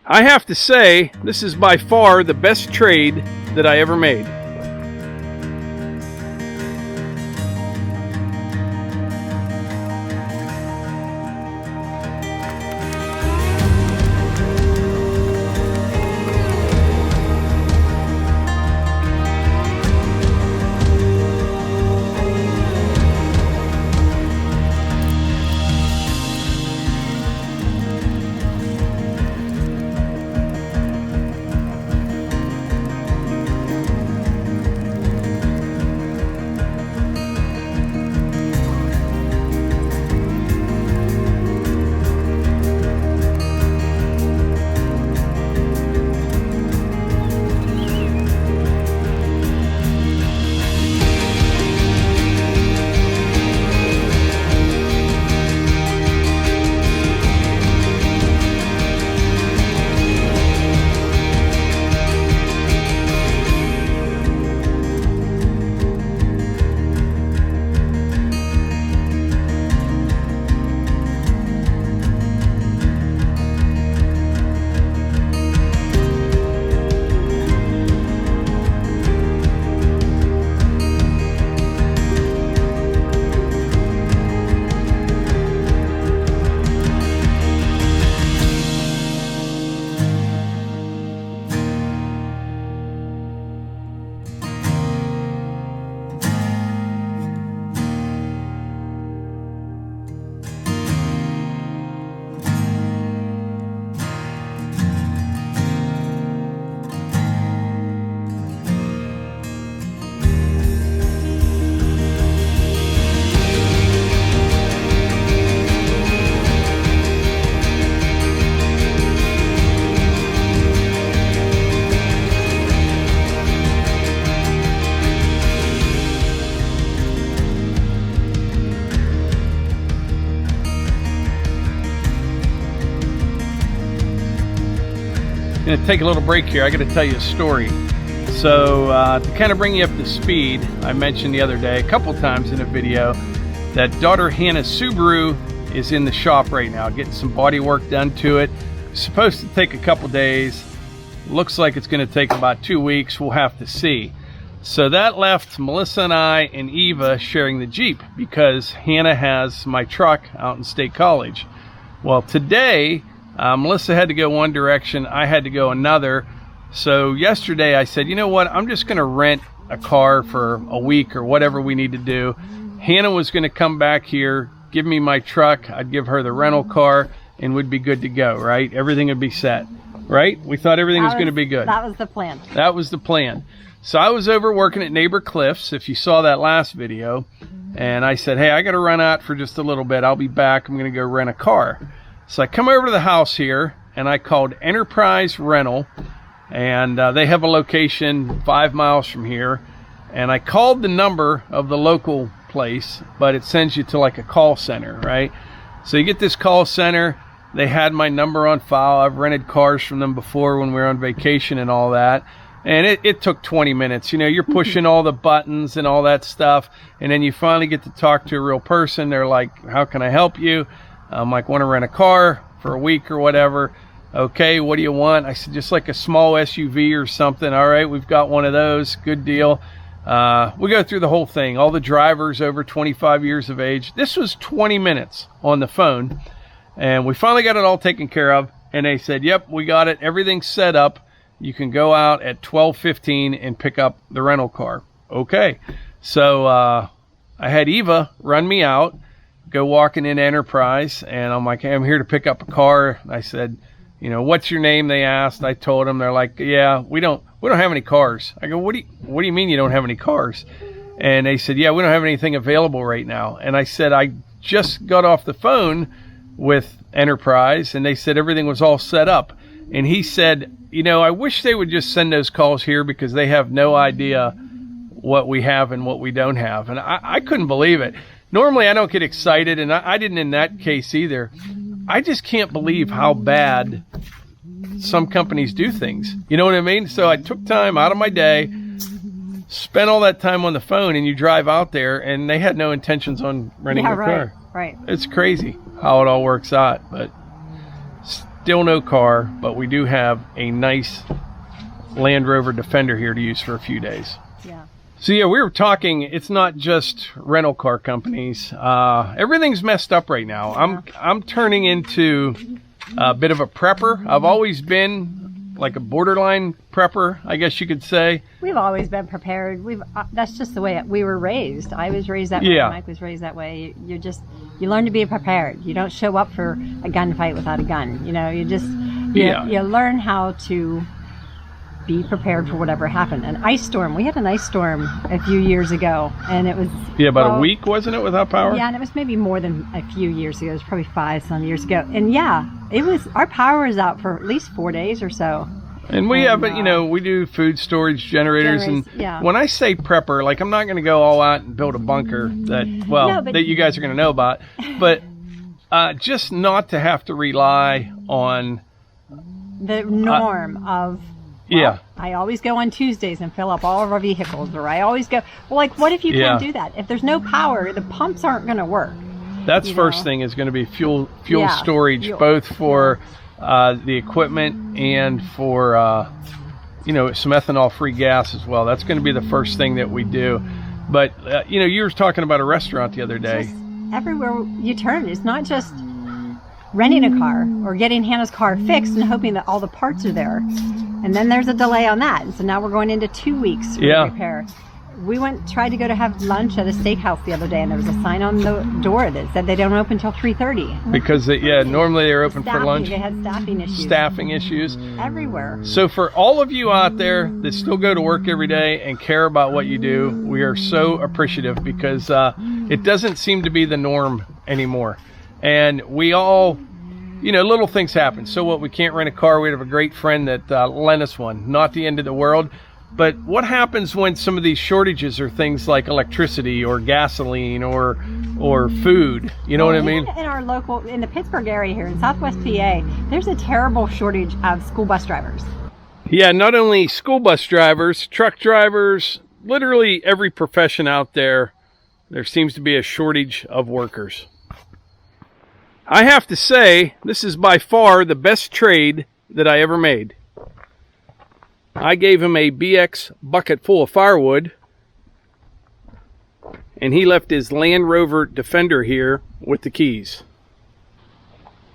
I have to say, this is by far the best trade that I ever made. I'm going to take a little break here. I got to tell you a story. So to kind of bring you up to speed, I mentioned the other day a couple times in a video that daughter Hannah's Subaru is in the shop right now getting some body work done to it. It's supposed to take a couple days. Looks like it's going to take about 2 weeks. We'll have to see. So that left Melissa and I and Eva sharing the Jeep because Hannah has my truck out in State College. Well, today Melissa had to go one direction, I had to go another. So yesterday I said, you know what, I'm just going to rent a car for a week or whatever we need to do. Hannah was going to come back here, give me my truck, I'd give her the rental car, and we'd be good to go, right? Everything would be set, right? We thought everything was going to be good. That was the plan. That was the plan. So I was over working at neighbor Cliff's, if you saw that last video, and I said, hey, I got to run out for just a little bit. I'll be back. I'm going to go rent a car. So I come over to the house here, and I called Enterprise Rental, and they have a location 5 miles from here. And I called the number of the local place, but it sends you to like a call center, right? So you get this call center. They had my number on file. I've rented cars from them before when we were on vacation and all that. And it took 20 minutes. You know, you're pushing all the buttons and all that stuff. And then you finally get to talk to a real person. They're like, how can I help you? I'm like, want to rent a car for a week or whatever. Okay, what do you want? I said, just like a small SUV or something. All right, we've got one of those. Good deal. We go through the whole thing. All the drivers over 25 years of age. This was 20 minutes on the phone. And we finally got it all taken care of. And they said, yep, we got it. Everything's set up. You can go out at 12:15 and pick up the rental car. Okay. So I had Eva run me out, go walking in Enterprise, and I'm like, hey, I'm here to pick up a car. I said, you know, what's your name? They asked. I told them. They're like, yeah, we don't have any cars. I go, what do you mean you don't have any cars? And they said, yeah, we don't have anything available right now. And I said, I just got off the phone with Enterprise, and they said everything was all set up. And he said, you know, I wish they would just send those calls here because they have no idea what we have and what we don't have. And I couldn't believe it. Normally I don't get excited, and I didn't in that case either. I just can't believe how bad some companies do things. You know what I mean? So I took time out of my day, spent all that time on the phone, and you drive out there, and they had no intentions on renting a car. Right. It's crazy how it all works out. But still no car, but we do have a nice Land Rover Defender here to use for a few days. Yeah. So yeah, we were talking, it's not just rental car companies. Everything's messed up right now. I'm turning into a bit of a prepper. I've always been like a borderline prepper, I guess you could say. We've always been prepared. That's just the way we were raised. I was raised that way. Yeah. Mike was raised that way. You learn to be prepared. You don't show up for a gunfight without a gun. You know, you learn how to be prepared for whatever happened. An ice storm. We had an ice storm a few years ago, and it was about a week, wasn't it, without power? Yeah, and it was maybe more than a few years ago. It was probably 5 some years ago. And yeah, it was, our power was out for at least 4 days or so. And we have, we do food storage generators. And yeah. When I say prepper, like, I'm not going to go all out and build a bunker that you guys are going to know about, but just not to have to rely on the norm of. Yeah. I always go on Tuesdays and fill up all of our vehicles, or I always go. Well, like, what if you can't do that? If there's no power, the pumps aren't going to work. That's first thing is going to be fuel storage, both for the equipment and for some ethanol-free gas as well. That's going to be the first thing that we do. But you were talking about a restaurant the other day. Just everywhere you turn, it's not just renting a car or getting Hannah's car fixed and hoping that all the parts are there. And then there's a delay on that. And so now we're going into 2 weeks for repair. We tried to go to have lunch at a steakhouse the other day, and there was a sign on the door that said they don't open until 3:30. Because normally they're open for lunch. They had staffing issues everywhere. So for all of you out there that still go to work every day and care about what you do, we are so appreciative, because it doesn't seem to be the norm anymore. And we all, little things happen. So what, we can't rent a car. We have a great friend that lent us one. Not the end of the world. But what happens when some of these shortages are things like electricity or gasoline or food? You know what I mean? In the Pittsburgh area here in Southwest PA, there's a terrible shortage of school bus drivers. Yeah, not only school bus drivers, truck drivers, literally every profession out there, there seems to be a shortage of workers. I have to say, this is by far the best trade that I ever made. I gave him a BX bucket full of firewood, and he left his Land Rover Defender here with the keys.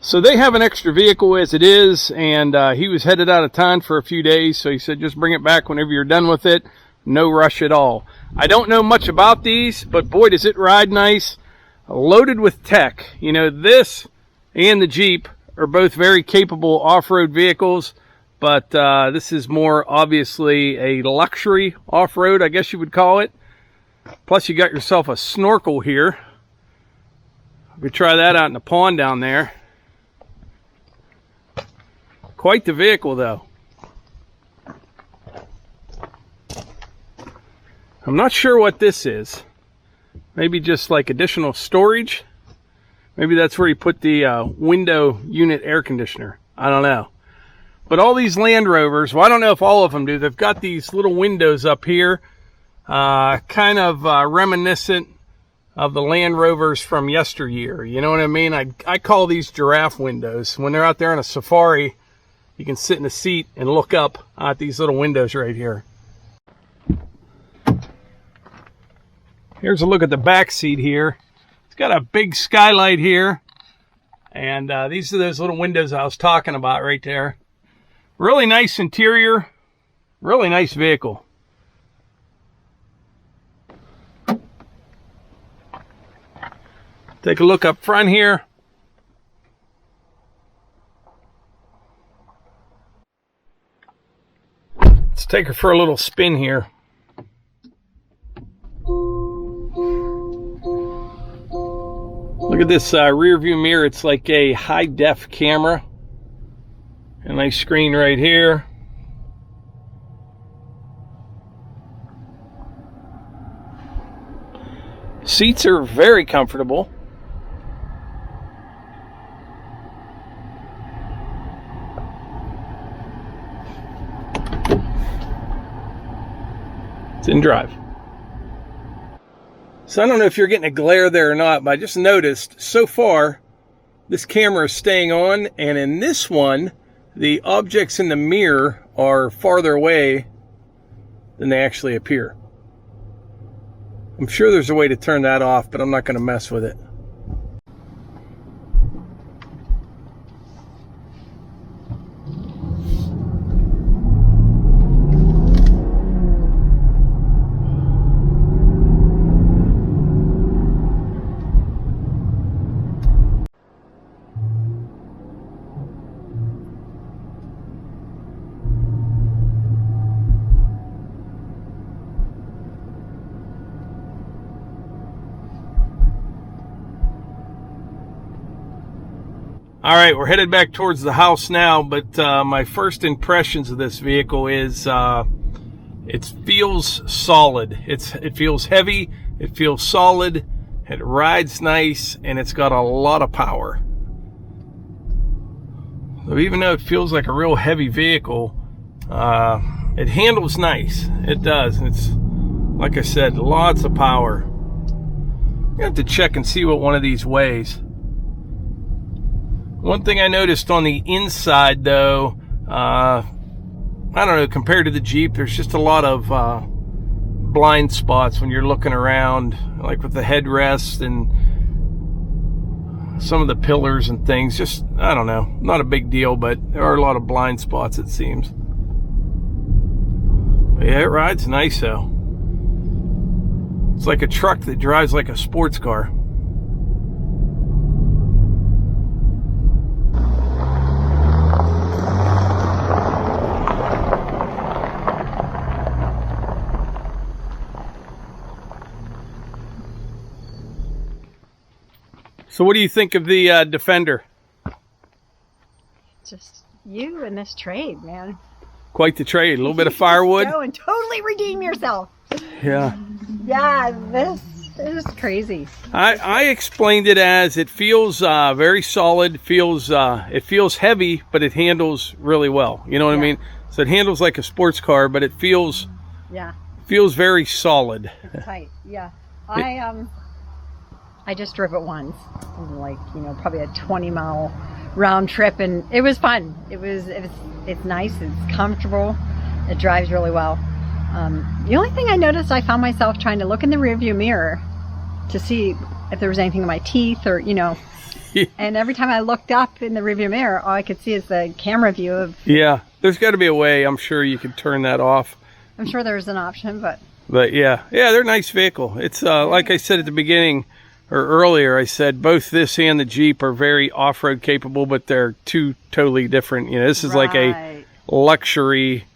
So they have an extra vehicle as it is, and he was headed out of town for a few days, so he said just bring it back whenever you're done with it. No rush at all. I don't know much about these, but boy, does it ride nice. Loaded with tech. This and the Jeep are both very capable off-road vehicles, but this is more obviously a luxury off-road, I guess you would call it. Plus you got yourself a snorkel here. We could try that out in the pond down there. Quite the vehicle though. I'm not sure what this is. Maybe just like additional storage. Maybe that's where he put the window unit air conditioner. I don't know. But all these Land Rovers, well, I don't know if all of them do. They've got these little windows up here, kind of reminiscent of the Land Rovers from yesteryear. You know what I mean? I call these giraffe windows. When they're out there on a safari, you can sit in a seat and look up at these little windows right here. Here's a look at the back seat here. It's got a big skylight here. And these are those little windows I was talking about right there. Really nice interior. Really nice vehicle. Take a look up front here. Let's take her for a little spin here. Look at this rear view mirror. It's like a high def camera. A nice screen right here. Seats are very comfortable. It's in drive. So I don't know if you're getting a glare there or not, but I just noticed so far this camera is staying on, and in this one, the objects in the mirror are farther away than they actually appear. I'm sure there's a way to turn that off, but I'm not going to mess with it. All right, we're headed back towards the house now, but my first impressions of this vehicle is it feels solid. It feels heavy, it feels solid, it rides nice, and it's got a lot of power. So even though it feels like a real heavy vehicle, it handles nice. It does. And it's, like I said, lots of power. You have to check and see what one of these weighs. One thing I noticed on the inside, though, I don't know, compared to the Jeep, there's just a lot of blind spots when you're looking around, like with the headrest and some of the pillars and things. Just, I don't know, not a big deal, but there are a lot of blind spots, it seems. But yeah, it rides nice, though. It's like a truck that drives like a sports car. So what do you think of the Defender? Just you and this trade, man. Quite the trade. A little bit of firewood. Go and totally redeem yourself. Yeah. Yeah, this is crazy. I explained it as it feels very solid. It feels heavy, but it handles really well. You know what I mean? So it handles like a sports car, but it feels very solid. It's tight. Yeah. I just drove it once, like, you know, probably a 20-mile round trip, and it was fun. It's nice, it's comfortable, it drives really well. The only thing I noticed, I found myself trying to look in the rearview mirror to see if there was anything in my teeth, or, you know, and every time I looked up in the rearview mirror, all I could see is the camera view of... Yeah, there's got to be a way, I'm sure you could turn that off. I'm sure there's an option, but yeah, they're a nice vehicle. It's like I said at the beginning, or earlier, I said both this and the Jeep are very off-road capable, but they're two totally different. You know, this is like a luxury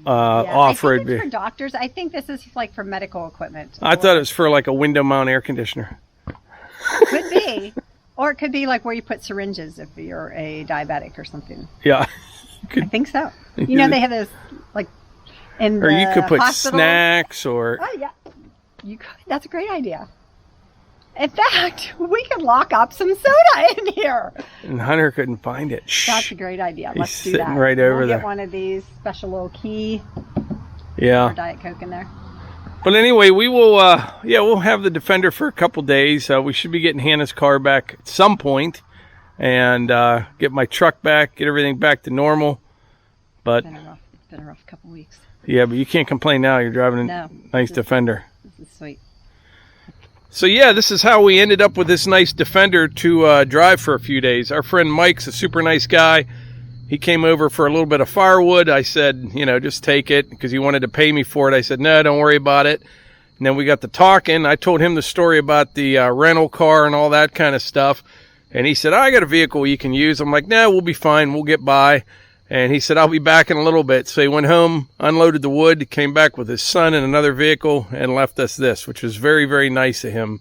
off-road vehicle. For doctors, I think this is like for medical equipment. I thought it was for like a window mount air conditioner. Could be, or it could be like where you put syringes if you're a diabetic or something. Yeah, I think so. You know, they have this like in the or you could put hospital. Snacks or. Oh yeah, you could. That's a great idea. In fact, we could lock up some soda in here. And Hunter couldn't find it. Shh. That's a great idea. Let's do that. He's sitting right over there. Get one of these special little key. Yeah. Or Diet Coke in there. But anyway, we will. We'll have the Defender for a couple days. We should be getting Hannah's car back at some point, and get my truck back, get everything back to normal. But it's been a rough couple weeks. Yeah, but you can't complain now. You're driving a nice Defender. This is sweet. So yeah, this is how we ended up with this nice Defender to drive for a few days. Our friend Mike's a super nice guy. He came over for a little bit of firewood. I said, you know, just take it, because he wanted to pay me for it. I said, no, don't worry about it. And then we got to talking. I told him the story about the rental car and all that kind of stuff. And he said, I got a vehicle you can use. I'm like, no, we'll be fine. We'll get by. And he said, I'll be back in a little bit. So he went home, unloaded the wood, came back with his son and another vehicle, and left us this, which was very, very nice of him.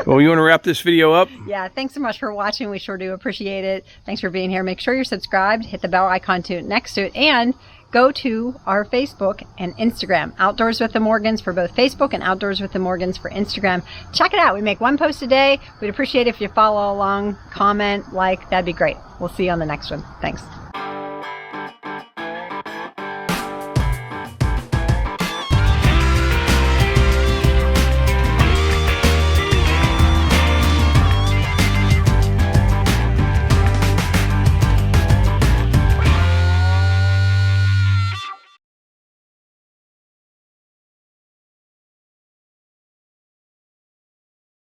Well, you want to wrap this video up? Yeah, thanks so much for watching. We sure do appreciate it. Thanks for being here. Make sure you're subscribed, hit the bell icon next to it, and go to our Facebook and Instagram, Outdoors with the Morgans for both Facebook and Outdoors with the Morgans for Instagram. Check it out. We make one post a day. We'd appreciate it if you follow along, comment, like. That'd be great. We'll see you on the next one. Thanks.